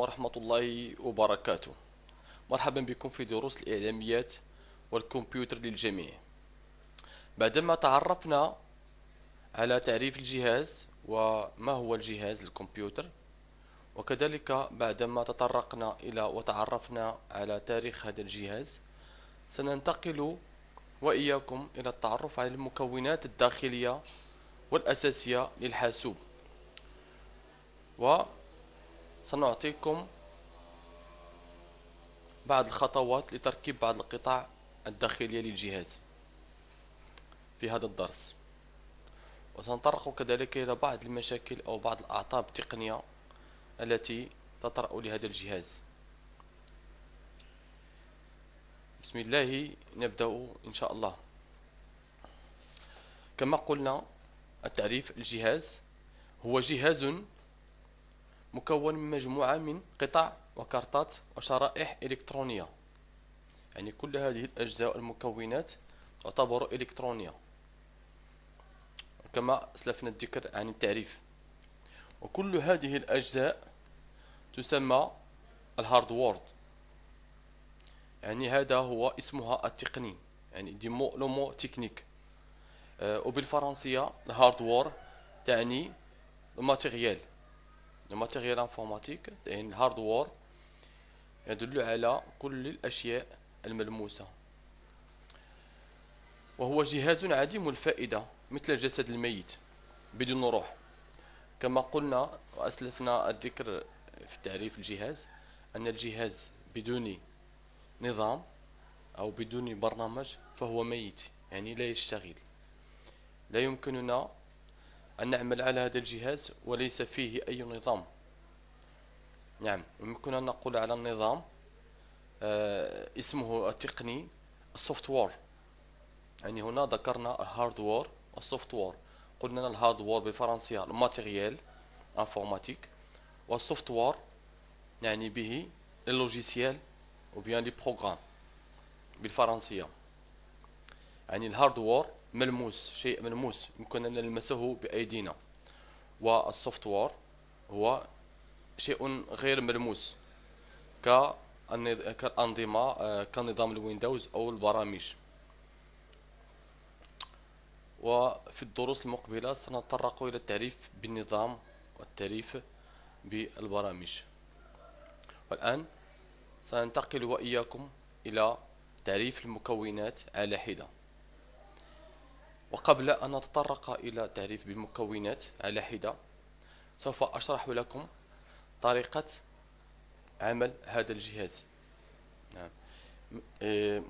عليكم ورحمة الله وبركاته. مرحبا بكم في دروس الإعلاميات والكمبيوتر للجميع. بعدما تعرفنا على تعريف الجهاز وما هو الجهاز الكمبيوتر، وكذلك بعدما تطرقنا إلى وتعرفنا على تاريخ هذا الجهاز، سننتقل وإياكم إلى التعرف على المكونات الداخلية والأساسية للحاسوب، وسنعطيكم بعض الخطوات لتركيب بعض القطع الداخلية للجهاز في هذا الدرس. وسنتطرق كذلك إلى بعض المشاكل أو بعض الأعطاب التقنية التي تطرأ لهذا الجهاز. بسم الله نبدأ إن شاء الله. كما قلنا، التعريف: الجهاز هو جهاز مكون من مجموعة من قطع وكارتات وشرائح إلكترونية. يعني كل هذه الأجزاء والمكونات تعتبر إلكترونية كما أسلفنا الذكر عن التعريف. وكل هذه الأجزاء تسمى الهاردوير، يعني هذا هو اسمها التقني، يعني دي مو لو مو تكنيك. وبالفرنسية الهاردوير تعني الماتيريال انفورماتيك، يعني الهاردوير يدل على كل الأشياء الملموسة. وهو جهاز عديم الفائدة مثل الجسد الميت بدون روح. كما قلنا وأسلفنا الذكر في تعريف الجهاز أن الجهاز بدون نظام أو بدون برنامج فهو ميت، يعني لا يشتغل. لا يمكننا أن نعمل على هذا الجهاز وليس فيه أي نظام. نعم، يمكننا أن نقول على النظام اسمه التقني السوفت وير. يعني هنا ذكرنا الهاردوير والسوفت وير. قلنا الهاردوير بالفرنسية الماتيريال انفورماتيك، والسوفت وير يعني به اللوجيسيال ou bien les programmes بالفرنسية. يعني الهاردوير ملموس، شيء ملموس يمكن أن نلمسه بأيدينا، والسوفت وير هو شيء غير ملموس كالأنظمة كنظام الويندوز أو البرامج. وفي الدروس المقبلة سنتطرق إلى التعريف بالنظام والتعريف بالبرامج. والآن سننتقل وإياكم إلى تعريف المكونات على حدة. وقبل أن نتطرق إلى تعريف بالمكونات على حدة، سوف أشرح لكم طريقة عمل هذا الجهاز. نعم.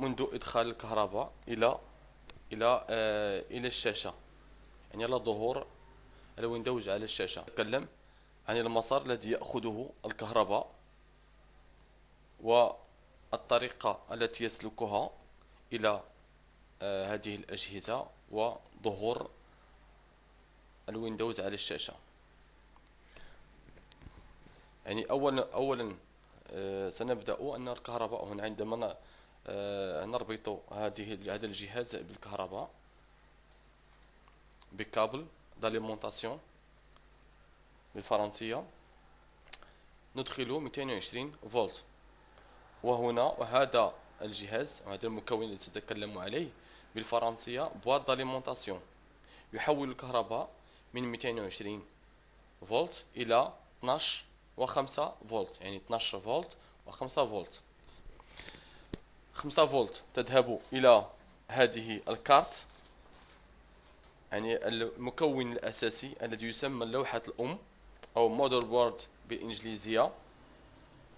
منذ إدخال الكهرباء إلى الشاشة، يعني على ظهور الويندوز على الشاشة. نتكلم عن المسار الذي يأخذه الكهرباء والطريقة التي يسلكها إلى هذه الأجهزة وظهور الويندوز على الشاشة. يعني أولا سنبدأ أن الكهرباء هنا عندما نربط هذا الجهاز بالكهرباء بكابل داليمونتاسيون بالفرنسية، ندخل 220 فولت. وهذا الجهاز، هذا المكون الذي سأتكلم عليه بالفرنسية بواد داليمونتاسيون، يحول الكهرباء من 220 فولت إلى 12.5 فولت، يعني 12 فولت و5 فولت. 5 فولت تذهب إلى هذه الكارت، يعني المكون الأساسي الذي يسمى اللوحة الأم أو مودر بورد بالإنجليزية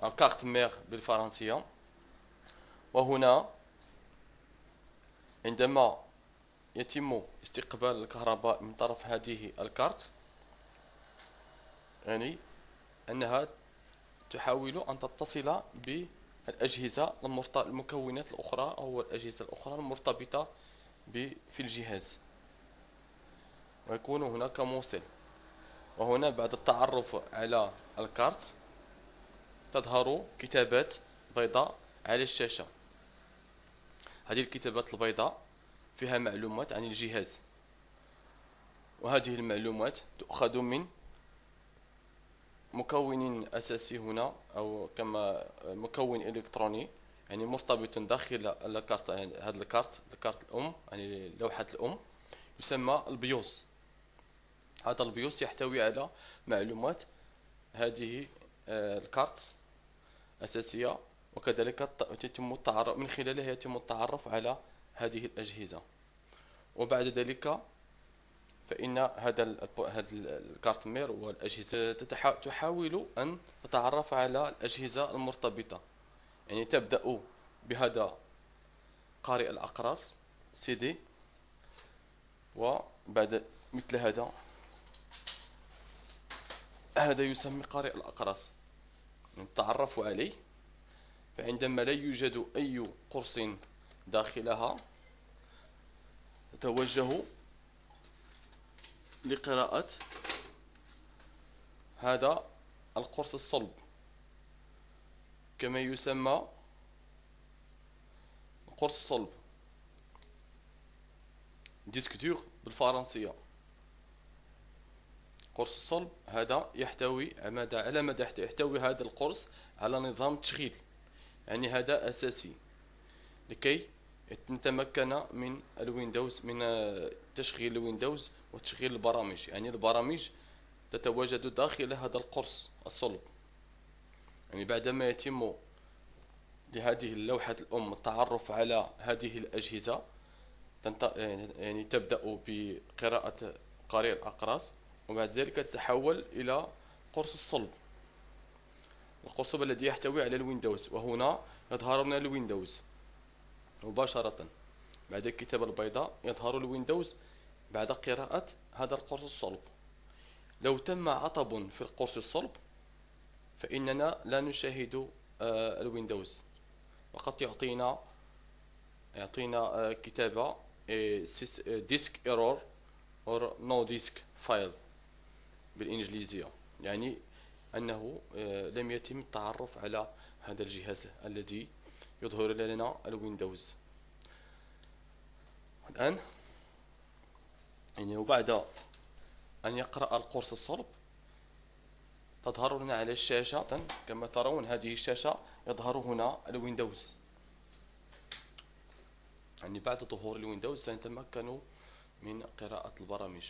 أو كارت مير بالفرنسية. وهنا عندما يتم استقبال الكهرباء من طرف هذه الكارت، يعني أنها تحاول أن تتصل بالأجهزة المكونات الأخرى أو الأجهزة الأخرى المرتبطة في الجهاز، ويكون هناك موصل. وهنا بعد التعرف على الكارت تظهر كتابات بيضاء على الشاشة. هذه الكتابات البيضاء فيها معلومات عن الجهاز، وهذه المعلومات تؤخذ من مكون أساسي هنا، أو كما مكون إلكتروني يعني مرتبط داخل الكارت. يعني هذا الكارت الأم، يعني لوحة الأم، يسمى البيوس. هذا البيوس يحتوي على معلومات هذه الكارت أساسية، وكذلك يتم التعرف من خلالها، يتم التعرف على هذه الأجهزة. وبعد ذلك فإن هذا الكارت مير والأجهزة تحاول أن تتعرف على الأجهزة المرتبطة. يعني تبدأ بهذا قارئ الأقراص سي دي، وبعد مثل هذا يسمى قارئ الأقراص، نتعرف عليه. فعندما لا يوجد أي قرص داخلها، تتوجه لقراءة هذا القرص الصلب، كما يسمى قرص صلب، ديسك دور بالفرنسية. قرص الصلب هذا يحتوي على ماذا يحتوي هذا القرص؟ على نظام تشغيل. يعني هذا أساسي لكي نتمكن من الويندوز، من تشغيل الويندوز وتشغيل البرامج. يعني البرامج تتواجد داخل هذا القرص الصلب. يعني بعدما يتم لهذه اللوحة الأم التعرف على هذه الأجهزة، يعني تبدأ بقراءة قارئ الأقراص، وبعد ذلك تتحول إلى قرص الصلب، القرص الذي يحتوي على الويندوز. وهنا يظهر لنا الويندوز مباشرة بعد الكتابة البيضاء، يظهر الويندوز بعد قراءة هذا القرص الصلب. لو تم عطب في القرص الصلب فإننا لا نشاهد الويندوز، وقد يعطينا كتابة disk error or no disk file بالإنجليزية، يعني أنه لم يتم التعرف على هذا الجهاز الذي يظهر لنا الويندوز. الآن يعني وبعد أن يقرأ القرص الصلب تظهر لنا على الشاشة كما ترون. هذه الشاشة يظهر هنا الويندوز. يعني بعد ظهور الويندوز سنتمكن من قراءة البرامج.